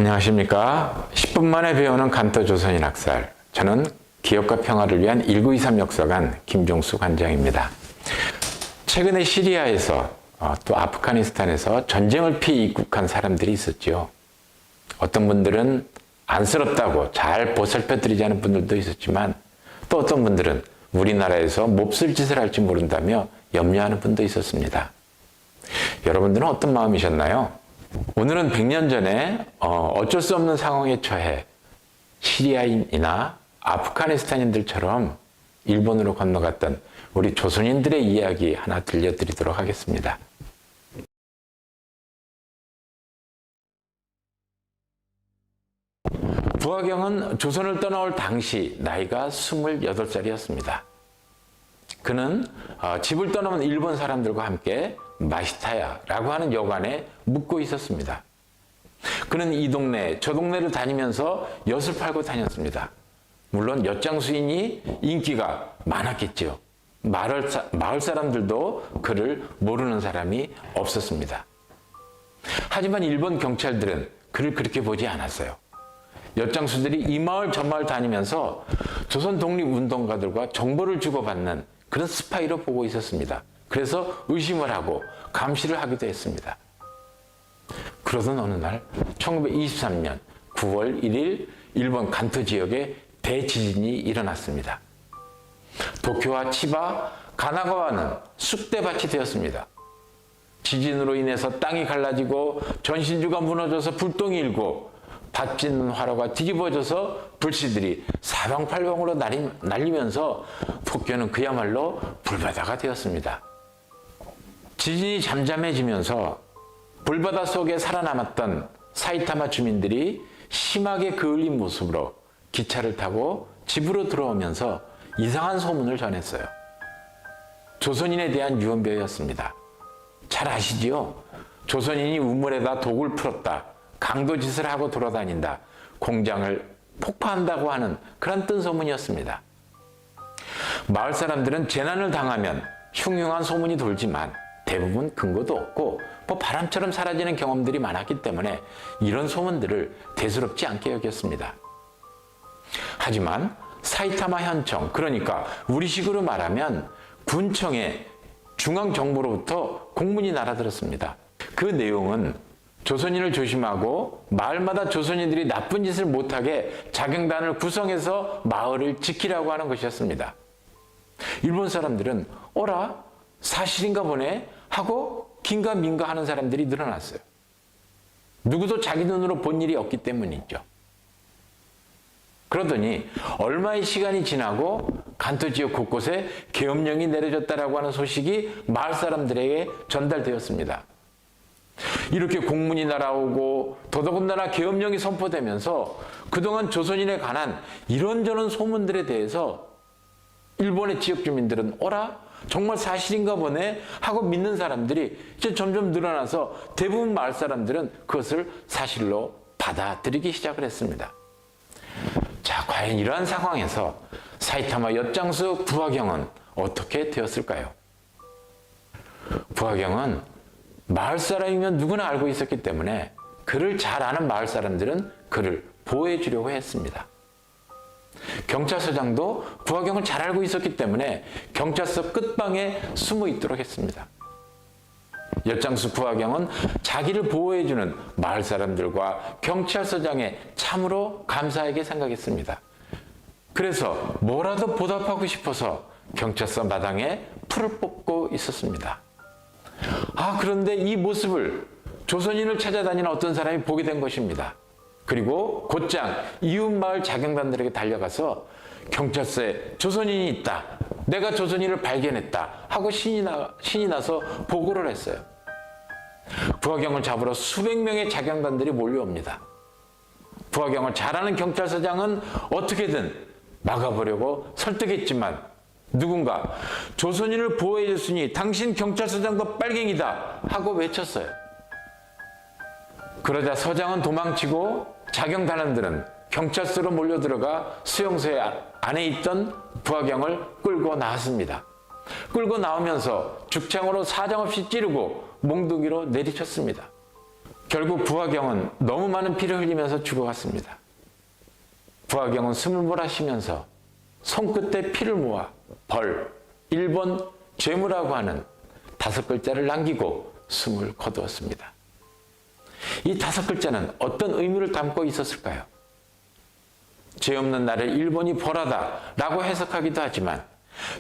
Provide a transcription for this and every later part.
안녕하십니까. 10분 만에 배우는 간터 조선인 학살. 저는 기업과 평화를 위한 1923 역사관 김종수 관장입니다. 최근에 시리아에서 또 아프가니스탄에서 전쟁을 피해 입국한 사람들이 있었죠. 어떤 분들은 안쓰럽다고 잘 보살펴 드리지 않은 분들도 있었지만 또 어떤 분들은 우리나라에서 몹쓸 짓을 할지 모른다며 염려하는 분도 있었습니다. 여러분들은 어떤 마음이셨나요? 오늘은 100년 전에 어쩔 수 없는 상황에 처해 시리아인이나 아프가니스탄인들처럼 일본으로 건너갔던 우리 조선인들의 이야기 하나 들려드리도록 하겠습니다. 부하경은 조선을 떠나올 당시 나이가 28살이었습니다. 그는 집을 떠나온 일본 사람들과 함께 마시타야라고 하는 여관에 묵고 있었습니다. 그는 이 동네 저 동네를 다니면서 엿을 팔고 다녔습니다. 물론 엿장수인이 인기가 많았겠죠. 마을 사람들도 그를 모르는 사람이 없었습니다. 하지만 일본 경찰들은 그를 그렇게 보지 않았어요. 엿장수들이 이 마을 저 마을 다니면서 조선 독립운동가들과 정보를 주고받는 그런 스파이로 보고 있었습니다. 그래서 의심을 하고 감시를 하기도 했습니다. 그러던 어느 날 1923년 9월 1일 일본 간토 지역에 대지진이 일어났습니다. 도쿄와 치바, 가나가와는 쑥대밭이 되었습니다. 지진으로 인해서 땅이 갈라지고 전신주가 무너져서 불똥이 일고 밭 짓는 화로가 뒤집어져서 불씨들이 사방팔방으로 날리면서 도쿄는 그야말로 불바다가 되었습니다. 지진이 잠잠해지면서 불바다 속에 살아남았던 사이타마 주민들이 심하게 그을린 모습으로 기차를 타고 집으로 들어오면서 이상한 소문을 전했어요. 조선인에 대한 유언비어였습니다. 잘 아시지요? 조선인이 우물에다 독을 풀었다. 강도짓을 하고 돌아다닌다. 공장을 폭파한다고 하는 그런 뜬소문이었습니다. 마을 사람들은 재난을 당하면 흉흉한 소문이 돌지만 대부분 근거도 없고 바람처럼 사라지는 경험들이 많았기 때문에 이런 소문들을 대수롭지 않게 여겼습니다. 하지만 사이타마 현청, 그러니까 우리식으로 말하면 군청의 중앙정부로부터 공문이 날아들었습니다. 그 내용은 조선인을 조심하고 마을마다 조선인들이 나쁜 짓을 못하게 자경단을 구성해서 마을을 지키라고 하는 것이었습니다. 일본 사람들은 어라? 사실인가 보네? 하고 긴가민가 하는 사람들이 늘어났어요. 누구도 자기 눈으로 본 일이 없기 때문이죠. 그러더니 얼마의 시간이 지나고 간토 지역 곳곳에 계엄령이 내려졌다라고 하는 소식이 마을 사람들에게 전달되었습니다. 이렇게 공문이 날아오고 더더군다나 계엄령이 선포되면서 그동안 조선인에 관한 이런저런 소문들에 대해서 일본의 지역 주민들은 어라? 정말 사실인가 보네? 하고 믿는 사람들이 이제 점점 늘어나서 대부분 마을 사람들은 그것을 사실로 받아들이기 시작을 했습니다. 자, 과연 이러한 상황에서 사이타마 엿장수 부하경은 어떻게 되었을까요? 부하경은 마을 사람이면 누구나 알고 있었기 때문에 그를 잘 아는 마을 사람들은 그를 보호해 주려고 했습니다. 경찰서장도 부하경을 잘 알고 있었기 때문에 경찰서 끝방에 숨어 있도록 했습니다. 엿장수 부하경은 자기를 보호해주는 마을 사람들과 경찰서장에 참으로 감사하게 생각했습니다. 그래서 뭐라도 보답하고 싶어서 경찰서 마당에 풀을 뽑고 있었습니다. 그런데 이 모습을 조선인을 찾아다니는 어떤 사람이 보게 된 것입니다. 그리고 곧장 이웃마을 자경단들에게 달려가서 경찰서에 조선인이 있다. 내가 조선인을 발견했다. 하고 신이 나서 보고를 했어요. 부하경을 잡으러 수백 명의 자경단들이 몰려옵니다. 부하경을 잘 아는 경찰서장은 어떻게든 막아보려고 설득했지만 누군가 조선인을 보호해 줬으니 당신 경찰서장도 빨갱이다 하고 외쳤어요. 그러자 서장은 도망치고 자경단원들은 경찰서로 몰려들어가 수용소에 안에 있던 부하경을 끌고 나왔습니다. 끌고 나오면서 죽창으로 사정없이 찌르고 몽둥이로 내리쳤습니다. 결국 부하경은 너무 많은 피를 흘리면서 죽어갔습니다. 부하경은 숨을 몰아쉬면서 손끝에 피를 모아 벌, 일본 죄무라고 하는 5글자를 남기고 숨을 거두었습니다. 이 5글자는 어떤 의미를 담고 있었을까요? 죄 없는 나를 일본이 벌하다 라고 해석하기도 하지만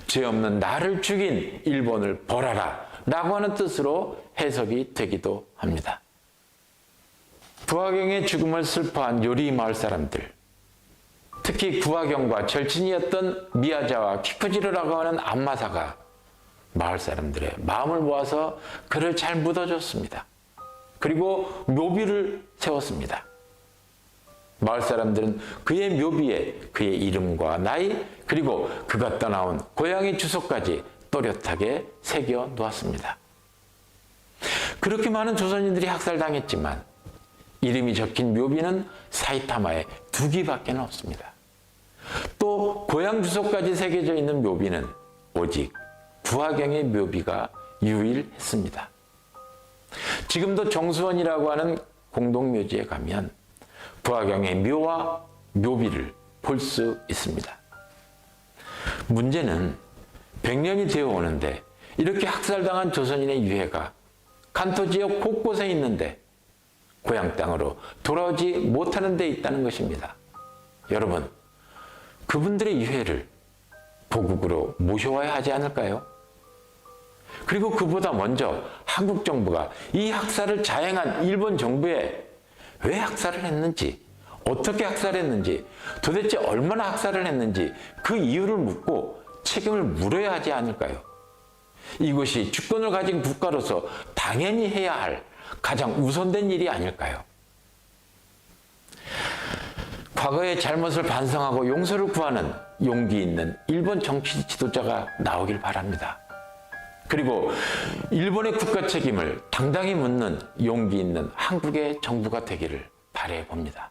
죄 없는 나를 죽인 일본을 벌하라 라고 하는 뜻으로 해석이 되기도 합니다. 부하경의 죽음을 슬퍼한 요리 마을 사람들, 특히 부하경과 절친이었던 미야자와 키쿠지르라고 하는 안마사가 마을 사람들의 마음을 모아서 그를 잘 묻어줬습니다. 그리고 묘비를 세웠습니다. 마을 사람들은 그의 묘비에 그의 이름과 나이, 그리고 그가 떠나온 고향의 주소까지 또렷하게 새겨 놓았습니다. 그렇게 많은 조선인들이 학살당했지만 이름이 적힌 묘비는 사이타마에 2개밖에 없습니다. 또 고향 주소까지 새겨져 있는 묘비는 오직 부하경의 묘비가 유일했습니다. 지금도 정수원이라고 하는 공동묘지에 가면 부하경의 묘와 묘비를 볼 수 있습니다. 문제는 100년이 되어 오는데 이렇게 학살당한 조선인의 유해가 간토 지역 곳곳에 있는데 고향 땅으로 돌아오지 못하는 데 있다는 것입니다. 여러분, 그분들의 유해를 보국으로 모셔와야 하지 않을까요? 그리고 그보다 먼저 한국 정부가 이 학살을 자행한 일본 정부에 왜 학살을 했는지, 어떻게 학살했는지, 도대체 얼마나 학살을 했는지 그 이유를 묻고 책임을 물어야 하지 않을까요? 이것이 주권을 가진 국가로서 당연히 해야 할 가장 우선된 일이 아닐까요? 과거의 잘못을 반성하고 용서를 구하는 용기 있는 일본 정치 지도자가 나오길 바랍니다. 그리고 일본의 국가 책임을 당당히 묻는 용기 있는 한국의 정부가 되기를 바라봅니다.